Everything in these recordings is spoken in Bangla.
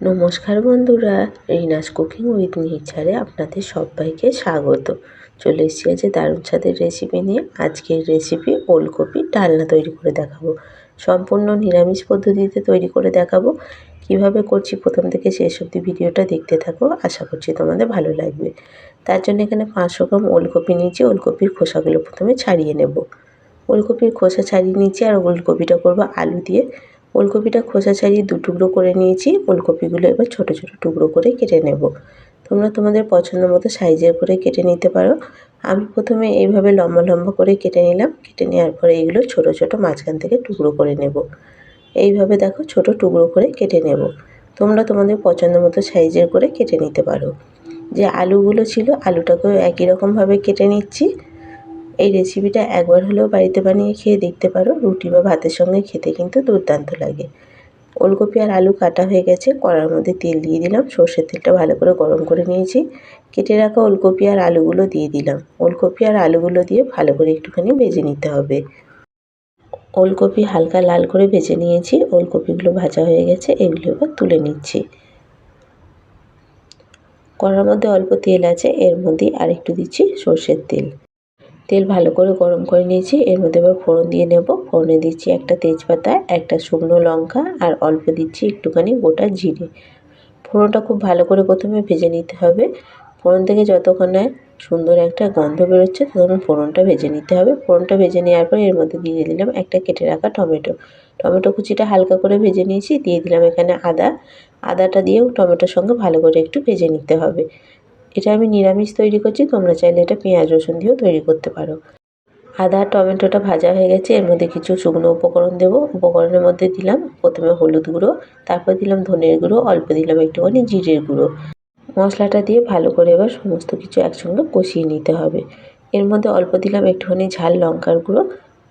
নমস্কার বন্ধুরা, রিনাস কুকিং উইথ নেচারে আপনাদের সবাইকে স্বাগত। চলে এসেছি আজকে দারুণ স্বাদের রেসিপি নিয়ে। আজকের রেসিপি ওলকপির ডালনা তৈরি করে দেখাবো। সম্পূর্ণ নিরামিষ পদ্ধতিতে তৈরি করে দেখাবো। কিভাবে করছি প্রথম থেকে শেষ অবধি ভিডিওটা দেখতে থাকো, আশা করছি তোমাদের ভালো লাগবে। তার জন্য এখানে 500 গ্রাম ওলকপি নিয়েছি। ওলকপির খোসাগুলো প্রথমে ছাড়িয়ে নেব। ওলকপির খোসা ছাড়িয়ে নিয়েছি আর ওলকপিটা করবো আলু দিয়ে। ওলকপিটা খোসা ছাড়িয়ে 2 টুকরো করে নিয়েছি। ওলকপিগুলো এবার ছোট ছোট টুকরো করে কেটে নেব। তোমরা তোমাদের পছন্দ মতো সাইজের করে কেটে নিতে পারো। আমি প্রথমে এইভাবে লম্বা লম্বা করে কেটে নিলাম। কেটে নেওয়ার পরে এইগুলো ছোট ছোট মাঝখান থেকে টুকরো করে নেব। এইভাবে দেখো ছোট টুকরো করে কেটে নেব। তোমরা তোমাদের পছন্দ মতো সাইজের করে কেটে নিতে পারো। যে আলুগুলো ছিল আলুটাকেও একই রকমভাবে কেটে নিচ্ছি। এই রেসিপিটা একবার হলেও বাড়িতে বানিয়ে খেয়ে দেখতে পারো। রুটি বা ভাতের সঙ্গে খেতে কিন্তু দুর্দান্ত লাগে। ওলকপি আর আলু কাটা হয়ে গেছে। কড়ার মধ্যে তেল দিয়ে দিলাম। সর্ষের তেলটা ভালো করে গরম করে নিয়েছি। কেটে রাখা ওলকপি আর আলুগুলো দিয়ে দিলাম। ওলকপি আর আলুগুলো দিয়ে ভালো করে একটুখানি ভেজে নিতে হবে। ওলকপি হালকা লাল করে ভেজে নিয়েছি। ওলকপিগুলো ভাজা হয়ে গেছে। এগুলো এবার তুলে নিচ্ছি। কড়ার মধ্যে অল্প তেল আছে, এর মধ্যে আরেকটু দিচ্ছি সর্ষের তেল। তেল ভালো করে গরম করে নিয়েছি। এর মধ্যে এবার ফোড়ন দিয়ে নেব। ফোড়নে দিচ্ছি একটা তেজপাতা, একটা শুকনো লঙ্কা আর অল্প দিচ্ছি একটুখানি গোটা জিরে। ফোড়নটা খুব ভালো করে প্রথমে ভেজে নিতে হবে। ফোড়ন থেকে যতক্ষণ না সুন্দর একটা গন্ধ বেরোচ্ছে ততক্ষণ ফোড়নটা ভেজে নিতে হবে। ফোড়নটা ভেজে নেওয়ার পর এর মধ্যে দিয়ে দিলাম একটা কেটে রাখা টমেটো। টমেটো কুচিটা হালকা করে ভেজে নিয়েছি। দিয়ে দিলাম এখানে আদাটা দিয়েও টমেটোর সঙ্গে ভালো করে একটু ভেজে নিতে হবে। এটা আমি নিরামিষ তৈরি করছি, তোমরা চাইলে এটা পেঁয়াজ রসুন দিয়েও তৈরি করতে পারো। আদা টমেটোটা ভাজা হয়ে গেছে। এর মধ্যে কিছু শুকনো উপকরণ দেবো। উপকরণের মধ্যে দিলাম প্রথমে হলুদ গুঁড়ো, তারপর দিলাম ধনের গুঁড়ো, অল্প দিলাম একটুখানি জিরের গুঁড়ো। মশলাটা দিয়ে ভালো করে এবার সমস্ত কিছু একসঙ্গে কষিয়ে নিতে হবে। এর মধ্যে অল্প দিলাম একটুখানি ঝাল লঙ্কার গুঁড়ো।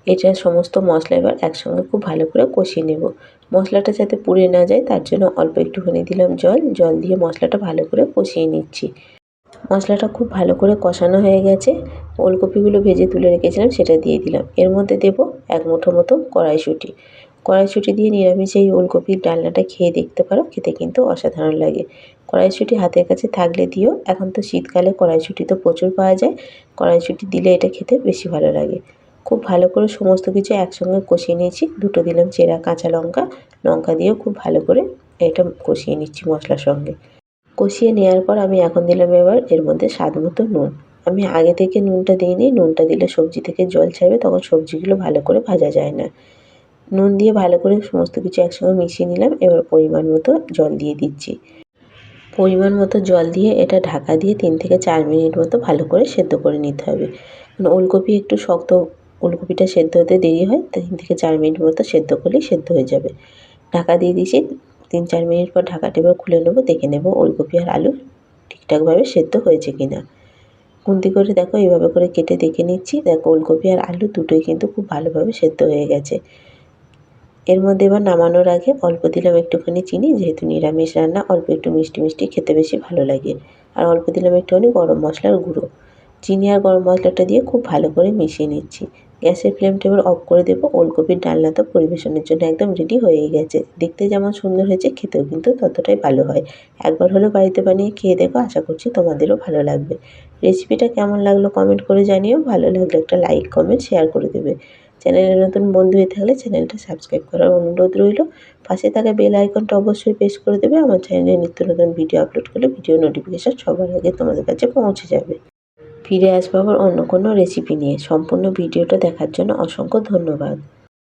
এটা সমস্ত মশলা এবার একসঙ্গে খুব ভালো করে কষিয়ে নেব। মশলাটা যাতে পুড়ে না যায় তার জন্য অল্প একটুখানি দিলাম জল দিয়ে মশলাটা ভালো করে কষিয়ে নিচ্ছি। মশলাটা খুব ভালো করে কষানো হয়ে গেছে। ওলকপিগুলো ভেজে তুলে রেখেছিলাম সেটা দিয়ে দিলাম। এর মধ্যে দেবো 1 মুঠো মতো কড়াইশুঁটি। কড়াইশুঁটি দিয়ে নিরামিষ এই ওলকপির ডালনাটা খেয়ে দেখতে পারো, খেতে কিন্তু অসাধারণ লাগে। কড়াইশুঁটি হাতের কাছে থাকলে দিও। এখন তো শীতকালে কড়াইশুঁটি তো প্রচুর পাওয়া যায়। কড়াইশুঁটি দিলে এটা খেতে বেশি ভালো লাগে। খুব ভালো করে সমস্ত কিছু একসঙ্গে কষিয়ে নিয়েছি। 2টো দিলাম চেরা কাঁচা লঙ্কা। লঙ্কা দিয়েও খুব ভালো করে এটা কষিয়ে নিচ্ছি মশলার সঙ্গে। কষিয়ে নেওয়ার পর আমি এখন দিলাম এবার এর মধ্যে স্বাদ মতো নুন। আমি আগে থেকে নুনটা দিইনি। নুনটা দিলে সবজি থেকে জল ছাড়বে, তখন সবজিগুলো ভালো করে ভাজা যায় না। নুন দিয়ে ভালো করে সমস্ত কিছু একসঙ্গে মিশিয়ে নিলাম। এবার পরিমাণ মতো জল দিয়ে দিচ্ছি। পরিমাণ মতো জল দিয়ে এটা ঢাকা দিয়ে 3 থেকে 4 মিনিট মতো ভালো করে সেদ্ধ করে নিতে হবে। কারণ ওলকপি একটু শক্ত, ওলকপিটা সেদ্ধ হতে দেরি হয়। 3 থেকে 4 মিনিট মতো সেদ্ধ করলেই সেদ্ধ হয়ে যাবে। ঢাকা দিয়ে দিয়েছি। 3-4 মিনিট পর ঢাকাটা এবার খুলে নেব। দেখে নেব ওলকপি আর আলু ঠিকঠাকভাবে সেদ্ধ হয়েছে কিনা। খুন্তি করে দেখো এইভাবে করে কেটে দেখে নিচ্ছি। দেখো ওলকপি আর আলু দুটোই কিন্তু খুব ভালোভাবে সেদ্ধ হয়ে গেছে। এর মধ্যে এবার নামানোর আগে অল্প দিলাম একটুখানি চিনি, যেহেতু নিরামিষ রান্না অল্প একটু মিষ্টি মিষ্টি খেতে বেশি ভালো লাগে। আর অল্প দিলাম একটুখানি গরম মশলার গুঁড়ো। চিনি আর গরম মশলাটা দিয়ে খুব ভালো করে মিশিয়ে নিচ্ছি। গ্যাসের ফ্লেমটা এবার অফ করে দেবো। ওলকপির ডালনা তো পরিবেশনের জন্য একদম রেডি হয়েই গেছে। দেখতে যেমন সুন্দর হয়েছে খেতেও কিন্তু ততটাই ভালো হয়। একবার হলেও বাড়িতে বানিয়ে খেয়ে দেখো, আশা করছি তোমাদেরও ভালো লাগবে। রেসিপিটা কেমন লাগলো কমেন্ট করে জানিও। ভালো লাগলে একটা লাইক কমেন্ট শেয়ার করে দেবে। চ্যানেলে নতুন বন্ধু হয়ে থাকলে চ্যানেলটা সাবস্ক্রাইব করার অনুরোধ রইল। পাশে থাকা বেল আইকনটা অবশ্যই প্রেস করে দেবে। আমার চ্যানেলে নিত্য নতুন ভিডিও আপলোড করলে ভিডিও নোটিফিকেশন সবার আগে তোমাদের কাছে পৌঁছে যাবে। ফিরে আসবো আবার অন্য কোনো রেসিপি নিয়ে। সম্পূর্ণ ভিডিওটা দেখার জন্য অসংখ্য ধন্যবাদ।